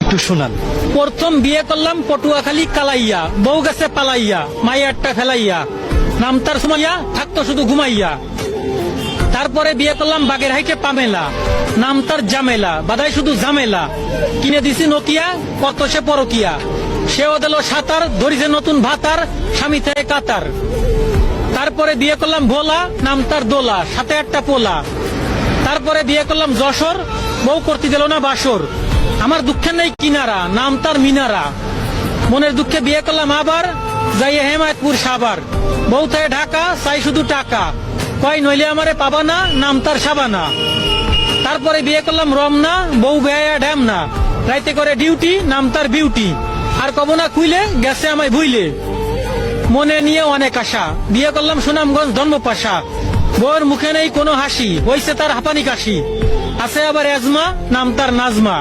একটু শোনান। প্রথম বিয়ে করলাম পটুয়াখালী কালাইয়া, বউ গেছে পালাইয়া, মাইয়ারটা ফেলাইয়া, নাম তার সুমাইয়া, থাকতো শুধু ঘুমাইয়া। তারপরে বিয়ে করলাম বাগেরহাটে পামেলা, নাম তার জামেলা, বাদাই শুধু ঝামেলা। কিনে দিছি নোকিয়া, কত সে পরকিয়া, সেও দিল সাঁতার, ধরিছে নতুন ভাতার, স্বামী থেকে কাতার। তারপরে বিয়ে করলাম ভোলা, নাম তার দোলা, সাথে একটা পোলা। তারপরে বিয়ে করলাম যশোর, বউ করতে দিল না বাসর, আমার দুঃখের নেই কিনারা, নাম তার মিনারা। মনের দুঃখে বিয়ে করলাম আবার, যাইয়ে হেমায়তপুর সাবার, বউ থেকে ঢাকা, চাই শুধু টাকা, কয় নইলে আমারে পাবা না, নাম তার সাবানা। তারপরে বিয়ে করলাম রমনা, বউ বেয়া ড্যামনা, রাইতে করে ডিউটি, নাম তার বিউটি, আর কব না কুইলে, গেছে আমায় ভুইলে। মনে নিয়ে অনেক আশা, বিয়ে করলাম সুনামগঞ্জ ধর্মপাশা, বউয়ের মুখে নেই কোনো হাসি, হইছে তার হাঁপানি কাশি, আছে আবার এজমা, নাম তার নাজমা।